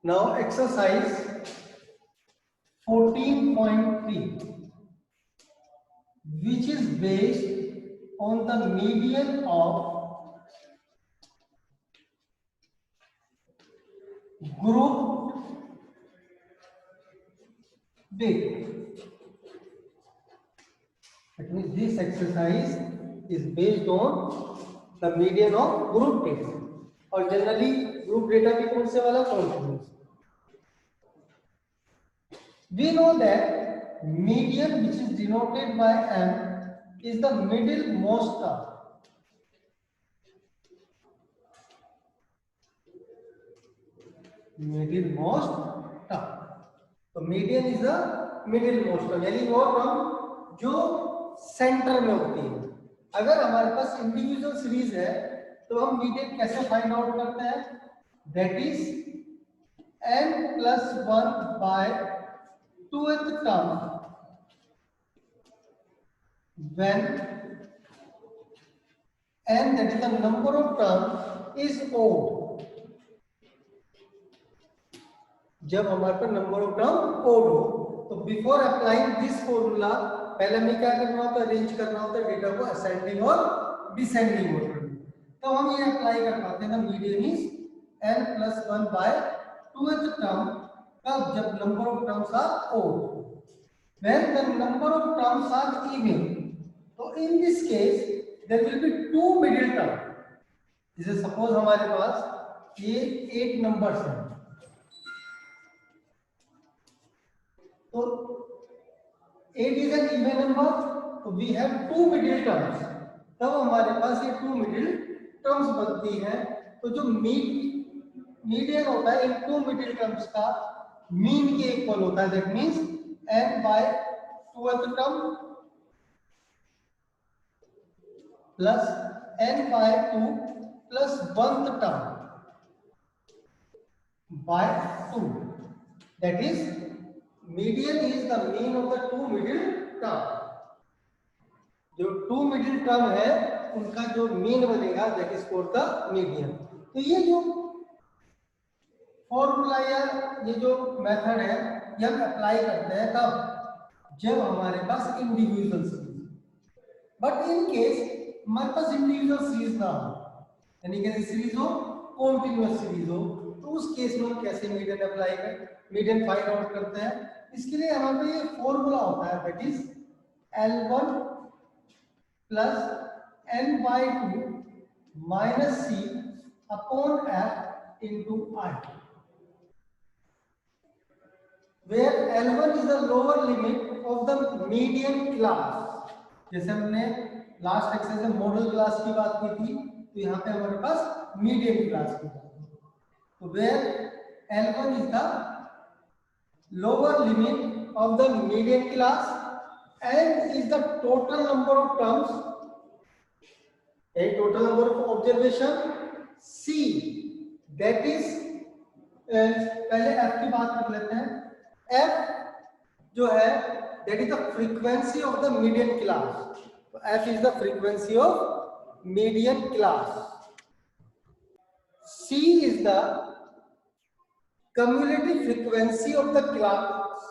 Now exercise 14.3, which is based on the median of group big. That means this exercise is based on the median of group data. और generally group data भी कौन से वाला, continuous. We know that median, which is denoted by m, is the middle most term. Middle most term. तो median is the middle most term, यानी वो term जो centre में होती है. अगर हमारे पास इंडिविजुअल सीरीज है तो हम मीडियन कैसे फाइंड आउट करते हैं? That is n plus 1 by 2th term when n, that is the number of term, is odd. जब हमारे पास नंबर ऑफ टर्म ओड हो तो बिफोर अप्लाइंग दिस फॉर्मूला पहले हमें क्या करना होता है? अरेंज करना होता है डेटा को असेंडिंग और डिसेंडिंग ऑर्डर में. तो हम ये अप्लाई कर पाते हैं. Median is n plus 1 by 2th term कब? जब number of terms are odd. When the number of terms are even, तो in this case there will be two middle term. जैसे सपोज हमारे पास ये 8 नंबर्स हैं, तो 8 is an even number, तो we have two middle terms. तब हमारे पास ये two middle terms बनती हैं. तो जो मीडियन होता है इन टू मिडिल टर्म्स का मीन के इक्वल होता है. That means n by 2th term plus n by 2 plus 1th term by 2. That is, median is the mean of the two middle term. जो टू मिडिल टर्म है उनका जो mean बनेगा that is called the median. तो ये जो formula या ये जो मेथड है ये हम अप्लाई करते हैं कब? जब हमारे पास individual series. But in case हमारे पास इंडिविजुअल सीरीज ना हो, यानी कैसी सीरीज हो? कॉन्टिन्यूअस सीरीज हो, तो उस केस में हम कैसे मीडियन अप्लाई करें, मीडियन फाइंड आउट करते हैं? इसके लिए हमारे पास ये फॉर्मूला होता है that is L1 plus n by 2 minus c upon f into I, where L1 is the lower limit of the median class. जैसे हमने लास्ट एक्सरसाइज में मॉडल क्लास की बात की थी, तो यहाँ पे हमारे पास मीडियन क्लास की बात है. तो where L1 is the lower limit of the median class and is the total number of terms, a total number of observation. C, that is पहले f की बात कर लेते हैं. f जो है that is the frequency of the median class. तो f is the frequency of median class. C is the cumulative frequency of the class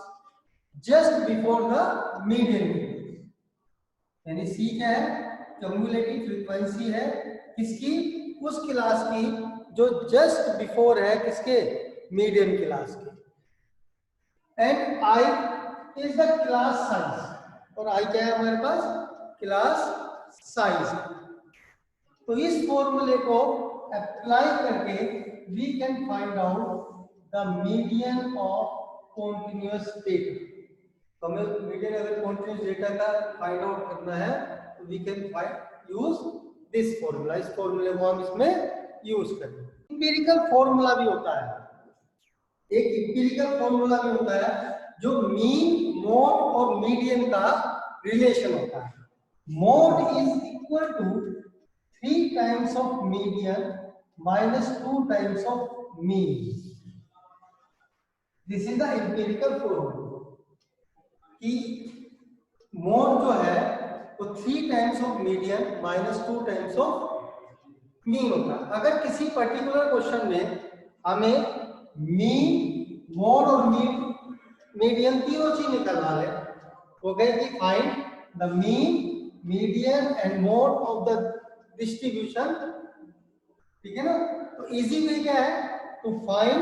just before the median. यानी C क्या है? cumulative frequency है किसकी? उस class की जो just before है किसके? मीडियन क्लास के. And I is the class size, और I क्या है हमारे पास? Class size. तो इस फॉर्मूले को अप्लाई करके we can find out the median of continuous data. तो हमें मीडियन अगर continuous data का फाइंड आउट करना है तो we can use this formula. इस फॉर्मूले को हम इसमें यूज करें. इंपीरिकल फॉर्मूला भी होता है, एक इंपीरिकल फॉर्मूला भी होता है जो मीन, मोड और मीडियन का रिलेशन होता है. Mode is equal to 3 times of median minus 2 times of mean. This is the empirical formula कि मोड जो है वो 3 times of median minus 2 times of mean होता है. अगर किसी पर्टिकुलर क्वेश्चन में हमें मीन, मोड और मीडियन तीनों चीज निकलवा ले। वो कहे कि find the mean, median and mode of the distribution. ठीक है ना? तो इजी वे क्या है, to find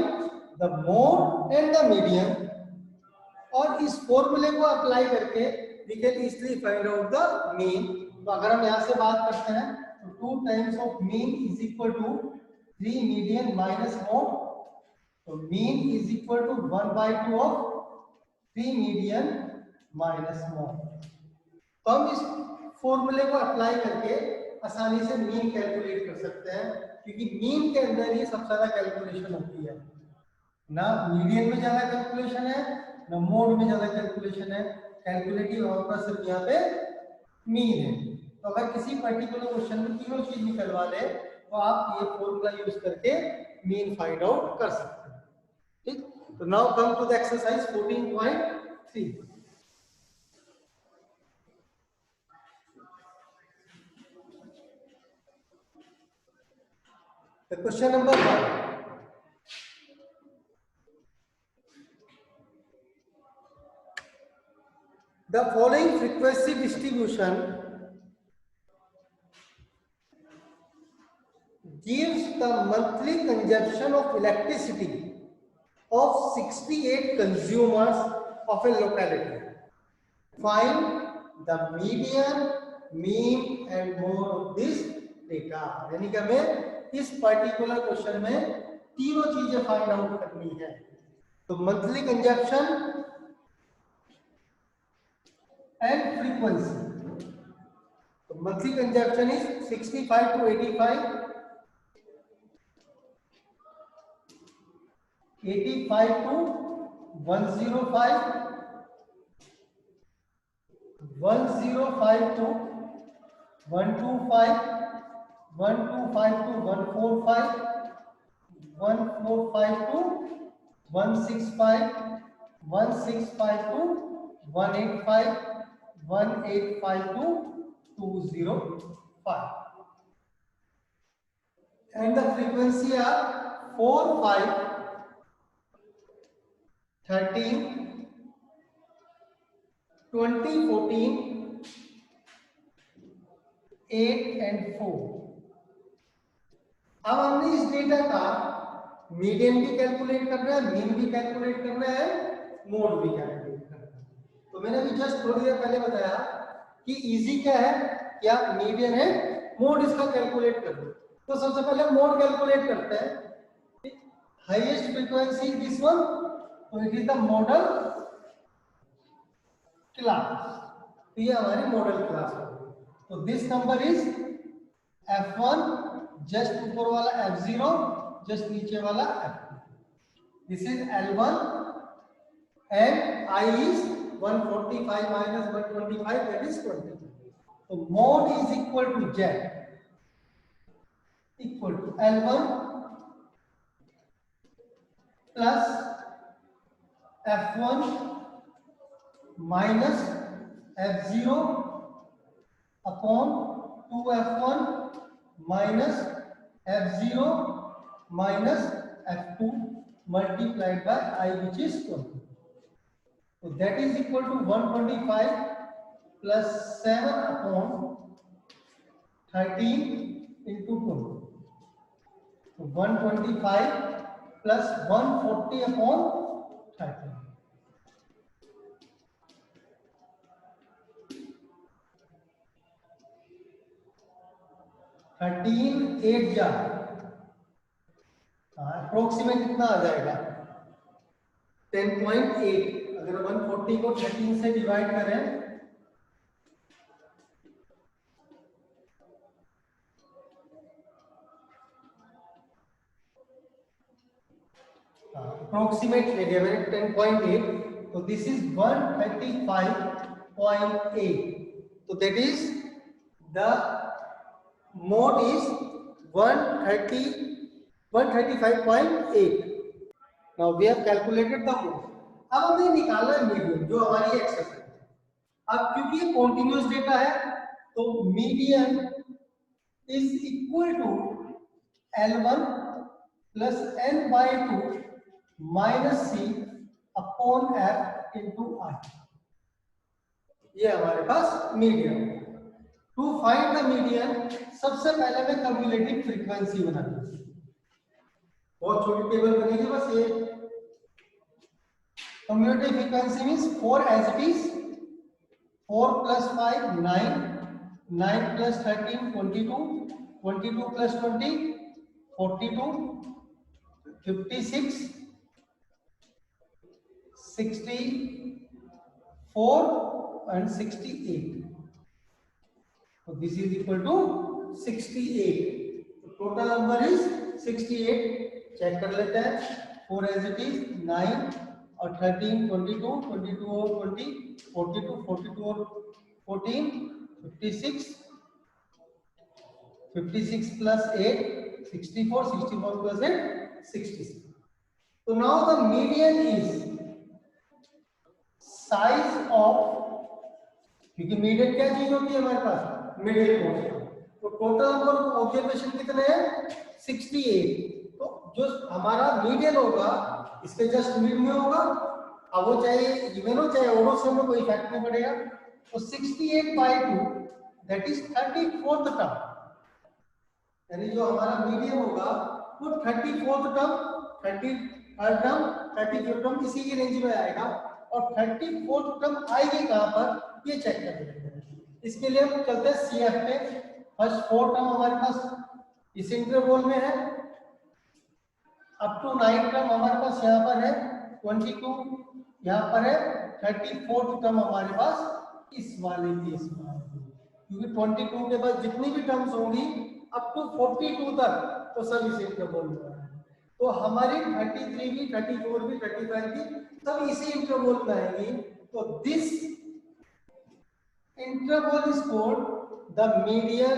the mode and the median, और इस फॉर्मूले को अप्लाई करके we can easily find out the mean. तो अगर हम यहाँ से बात करते हैं तो 2 times of mean is equal to 3 median minus mode. तो mean is equal to 1/2 of 3 median minus mode. तो हम इस फॉर्मूले को अप्लाई करके आसानी से मीन कैलकुलेट कर सकते हैं, क्योंकि मीन के अंदर ही सबसे ज्यादा कैलकुलेशन होती है। ना मीडियन में ज्यादा कैलकुलेशन है, ना मोड में ज्यादा कैलकुलेशन है। कैलकुलेटिव आंसर सिर्फ यहाँ पे मीन है। तो अगर किसी पर्टिकुलर क्वेश्चन में तीनों चीज निकलवा ले तो आप ये फॉर्मूला यूज करके मीन फाइंड आउट कर सकते हैं। ठीक, तो now come to the exercise 14.3। The question number 1. The following frequency distribution gives the monthly consumption of electricity of 68 consumers of a locality. Find the median, mean and mode of this data. यानी कि हमें इस particular question में तीनों चीजें find out करनी है। तो मंथली कंजप्शन एंड फ्रीक्वेंसी। तो monthly consumption is 65 to 85, 85 to 105, 105 to 125, 125 to 145, 145 to 165, 165 to 185, 185 to 205, and the frequency are 4, 5, 13, 20, 14, 8 and 4। अब हमने इस डेटा का मीडियन भी कैलकुलेट करना है, मीन भी कैलकुलेट करना है, मोड भी कैलकुलेट करना है। तो मैंने अभी जस्ट थोड़ी देर पहले बताया कि इजी क्या है, क्या मीडियन है, मोड इसका कैलकुलेट कर दो। तो सबसे पहले मोड कैलकुलेट करते हैं। हाईएस्ट फ्रीक्वेंसी दिस वन, तो it is the model class. तो ये हमारी मॉडल क्लास है। तो this number is f1, just ऊपर वाला f0, जस्ट नीचे वाला f2। This is L1 and I is 145 minus 125, that is 20। तो mod is equal to Z equal to L1 plus F1 minus F0 upon 2F1 minus F0 minus F2 multiplied by I, which is 20। So that is equal to 125 plus 7 upon 13 into 20। So 125 plus 140 upon 13। 13 8 जा approximate कितना आ जाएगा 10.8। अगर 140 को 13 से divide करें approximate ले लिया मैंने 10.8, तो दिस इज 135.8। तो that is the mode is 135.8। Now we have calculated the mode. अब हमें निकालना है मीडियन, जो हमारी एक्सरसाइज है। अब क्योंकि ये कॉन्टिन्यूअस डेटा है तो median is equal to L1 plus n by 2 minus C upon F into I, ये हमारे पास median. To find the median सबसे पहले मैं कम्युलेटिव फ्रीक्वेंसी बनाती हूँ। बहुत छोटी टेबल बनेगी बस ये। Cumulative frequency means 4 as it is, 4 + 5 9, 9 + 13 22, 22 + 20 42, 56, 64 and 68. So this is equal to 68. So total number is 68. Check कर लेते हैं। 4 as it is, 9 और 13 22, 22 और 20 42, 42 और 14 56, 56 plus 8 64, 64 plus 8 66. So now the median is size of, क्योंकि मीडियन क्या चीज होती है हमारे पास, मिडिल पोर्शन। तो टोटल नंबर ऑब्जर्वेशन कितने हैं, 68। तो जो हमारा मीडियन होगा इसके जस्ट मिड में होगा। अब वो चाहे इवन हो चाहे ओड हो, में कोई इफेक्ट नहीं पड़ेगा। तो 68/2 दैट इज 34th टर्म, यानी जो हमारा मीडियन होगा वो 34th term, 33rd term, 34th term इसी की रेंज में आएगा। और 34th टर्म आएगी कहां पर, ये चेक कर लेते हैं। इसके लिए हम चलते हैं सीएफ पे। फर्स्ट 4 टर्म हमारे पास इस इंटरवल में है, अप टू 9 टर्म हमारे पास यहाँ पर है, 22 यहाँ पर है, 34th टर्म हमारे पास इस वाले केस में है। क्योंकि 22 के बाद जितनी भी टर्म्स होंगी अप टू 42 तक तो सब इस इंटरवल में है। तो हमारी 33 भी, 34 भी, 35 भी सब इसी इंटरवल में आएंगी। तो this interval is called the median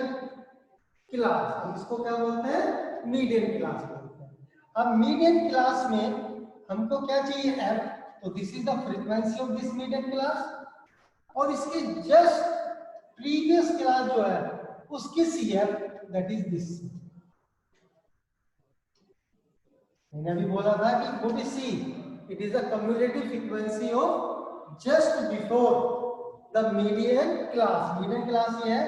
class. हम इसको क्या बोलते हैं, मीडियन क्लास बोलते हैं। अब मीडियन क्लास में हमको क्या चाहिए, एफ। तो this is the frequency of this median class, और इसके जस्ट प्रीवियस क्लास जो है उसकी सीएफ दैट इज दिस। मैंने अभी बोला था कि what is C, it is the cumulative frequency of just before the median class. Median class ये है,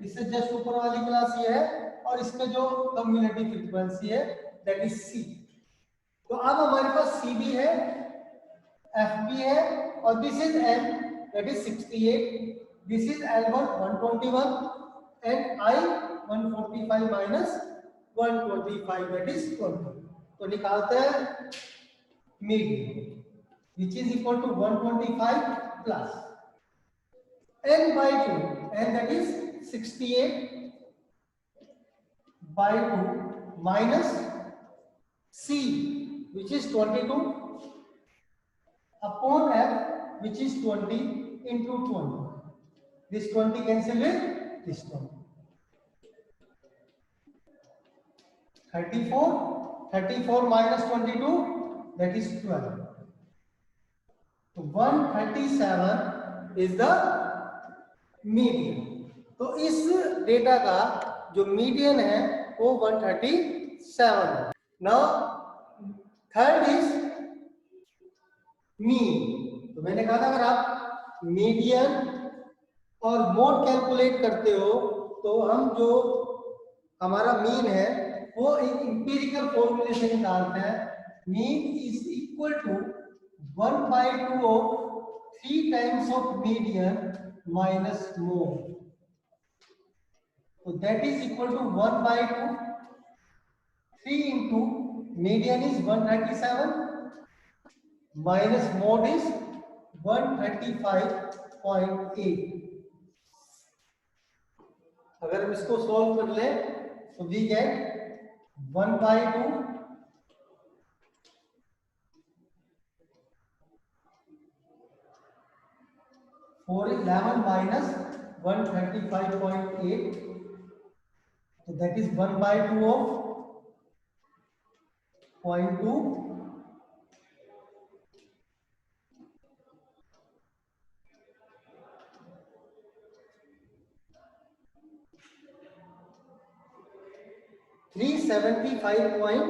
इससे जस्ट ऊपर वाली क्लास ये है, और इसका जो कम्युलेटिव फ्रीक्वेंसी है दैट इज सी। तो अब हमारे पास सी भी है, एफ भी है, और this is N that is 68, this is L1 121 and I 145 minus 125 that is 20। तो निकालते हैं median which is equal to 125 plus n/2, n that is 68/2 minus c which is 22 upon f which is 20 into 20. This 20 cancel with this 20. 34, 34 minus 22 that is 12. So 137 is the median. तो इस data का जो median है वो 137 है। Now third is mean. तो मैंने कहा था अगर आप मीडियन और मोड कैलकुलेट करते हो तो हम जो हमारा मीन है वो एक इंपीरिकल फॉर्मूले से निकालते हैं। Mean is equal to 1/2 of 3 times of median minus mode. So that is equal to 1/2, 3 into median is 137 minus mode is 135.8. अगर हम इसको सॉल्व कर ले तो we get 1/2 411 minus 135.8, so that is 1/2 of 0.2 375 point,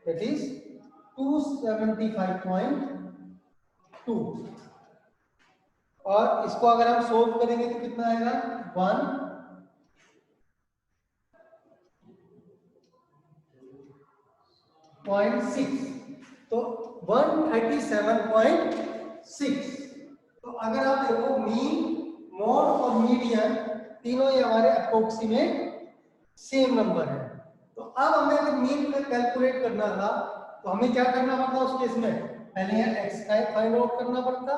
that is 275.2 और इसको अगर हम सोल्व करेंगे तो कितना आएगा 1.6 तो 137.6। तो अगर आप देखो मीन मोड और मीडियन तीनों ही हमारे अप्रोक्सीमेट सेम नंबर है। तो अब हमें अगर मीन का कैलकुलेट करना था तो हमें क्या करना पड़ता उस केस में, पहले यहाँ एक्स का फाइंड आउट करना पड़ता,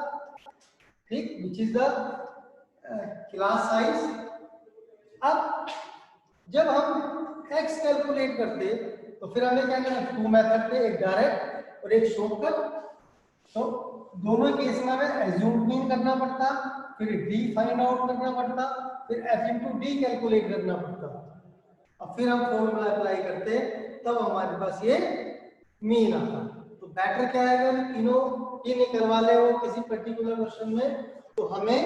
ठीक, which is the class size. अब जब हम एक्स कैलकुलेट करते तो फिर हमें क्या करना, टू मेथड थे, एक डायरेक्ट और एक शॉर्टकट। तो दोनों केस में हमें एज्यूम्ड मीन करना पड़ता, फिर डी फाइंड आउट करना पड़ता, फिर एफ इनटू डी कैलकुलेट करना पड़ता और फिर हम फॉर्मूला अप्लाई करते, तब हमारे पास ये मीन आता। तो बेटर क्या है, अगर तीनों ये निकलवा ले वो किसी पर्टिकुलर क्वेश्चन में तो हमें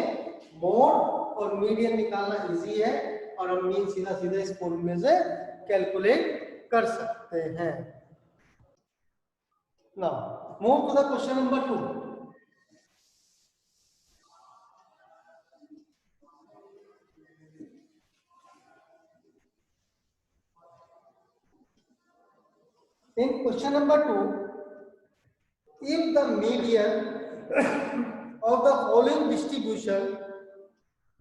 मोड और मीडियन निकालना इजी है और हम मीन सीधा सीधा इस फॉर्मूले से कैलकुलेट कर सकते हैं। Now move to the question number 2। In question number 2, if the median of the following distribution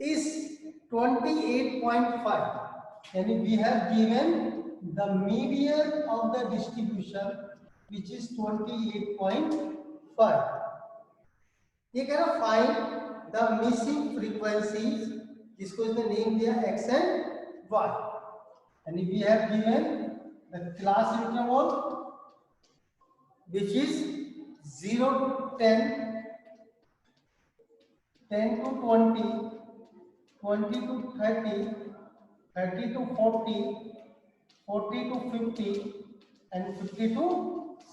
is 28.5, yani we have given the median of the distribution which is 28.5. ये कह रहा फाइंड द मिसिंग फ्रीक्वेंसीज, जिसको इसने name दिया x and y, यानी we have given the class interval which is 0 to 10, 10 to 20, 20 to 30, 30 to 40, 40 to 50 and 50 to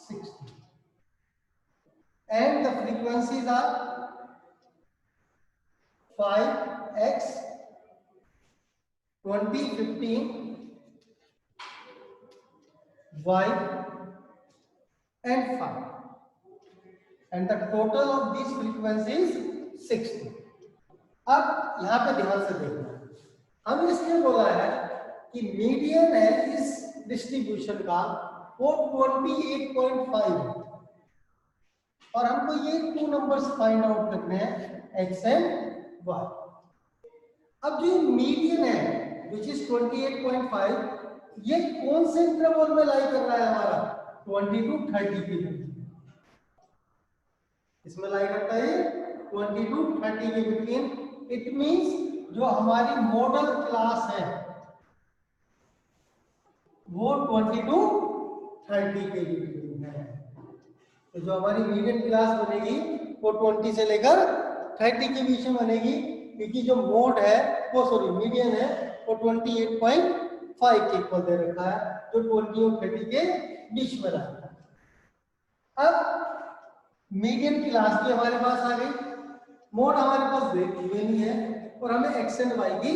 60, and the frequencies are 5x, 20, 15, y and 5, and the total of these frequencies 60. अब यहां पे ध्यान से देखना, हमें इसने बोला है कि मीडियन है इस डिस्ट्रीब्यूशन का वो 28.5 है और हमको ये टू नंबर्स फाइंड आउट करने हैं x एंड y। अब जो मीडियन है विच इज 28.5, ये कौन से इंटरवल में लाई कर रहा है हमारा, 20 to 30 के बीच, इसमें लाई करता है 20 to 30 के बिटवीन। इट मींस जो हमारी मॉडल क्लास है वो 20 to 30 के बिटवीन है। तो जो हमारी मीडियन क्लास बनेगी वो 20 से लेकर 30 के बीच में बनेगी, क्योंकि जो मोड है वो मीडियन है वो 28.5 के इक्वल दे रखा है, जो 20 और 30 के बीच में रहा है। अब मीडियन क्लास भी हमारे पास आ गई, मोड हमारे पास गिवन ही है और हमें एक्स एंड वाई की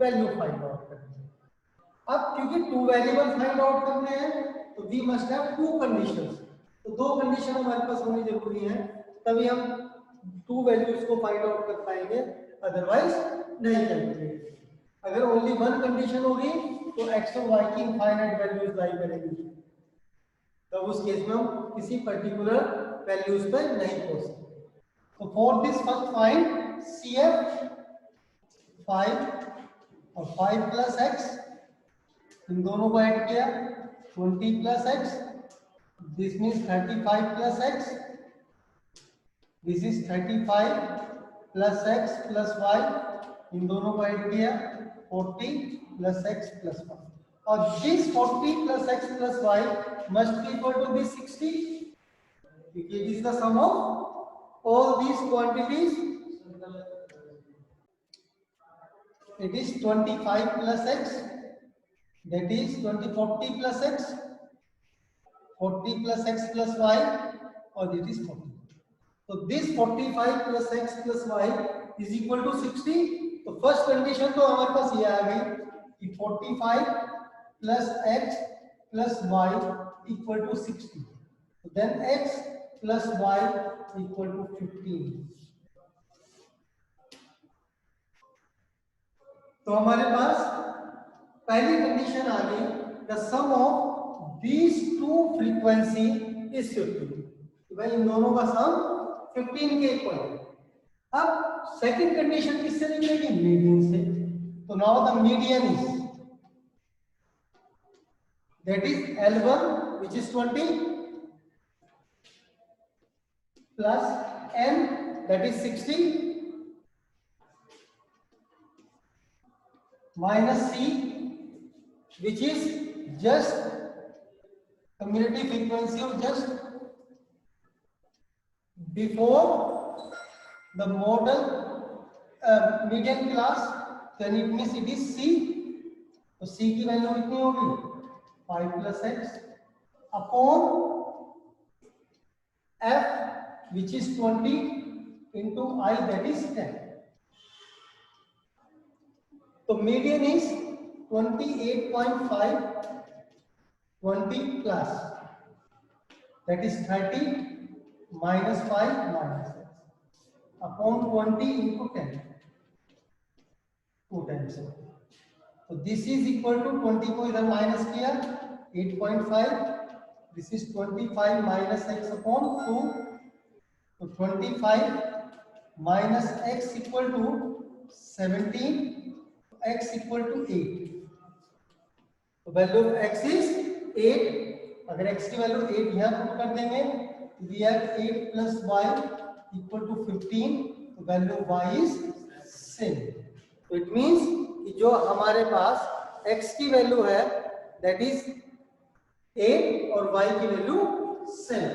वैल्यू फाइंड आउट करनी है। अब क्योंकि टू वेरिएबल फाइंड आउट करने हैं तो we must have two conditions, तो दो कंडीशन हमारे पास होनी जरूरी है, तभी हम टू वैल्यूज को फाइंड आउट कर पाएंगे, अदरवाइज नहीं करेंगे। अगर ओनली वन कंडीशन होगी तो एक्स और वाई की इनफाइनाइट वैल्यूज लाई करेंगी, तब उस केस में हम किसी पर्टिकुलर वैल्यूज पे नहीं पहुंच सकते। तो for this first find CF 5 और 5 प्लस एक्स, इन दोनों को ऐड किया 20 plus X, this means 35 plus X, this is 35 plus X plus Y, इन दोनों को ऐड किया 40 प्लस एक्स प्लस वाई, और this 40 plus X plus Y must be equal to this 60, because it is the sum of all these quantities. It is 25 plus x, that is 40 plus x, 40 plus x plus y, or it is 40. So this 45 plus x plus y is equal to 60. तो first condition तो हमारे पास ये आ गई कि 45 plus x plus y equal to 60. So then x plus y equal to 15। तो हमारे पास पहली कंडीशन आ गई, the sum of these two frequency is 15। भाई इन दोनों का सम 15 के इक्वल है। अब सेकंड कंडीशन किससे निकलेगी? मीडियन से। तो now the median is that is L1 which is 20 plus N that is 60 minus C which is just cumulative frequency of just before the model median class, then it means it is C। तो C की value कितनी होगी? 5 plus x upon F which is 20 into I that is 10। तो median is 28.5 20 plus that is 30 minus 5 minus x upon 20 into 10 2 times। तो this is equal to 20 को इधर minus किया 8.5, this is 25 minus x upon 2, तो 25 minus x equal to 17, x equal to 8। तो value of x is 8। अगर x की value 8 यहाँ put कर देंगे, we have 8 plus y equal to 15, तो value of y is same. तो इट मींस कि जो हमारे पास x की वैल्यू है दैट इज 8 और y की वैल्यू 7।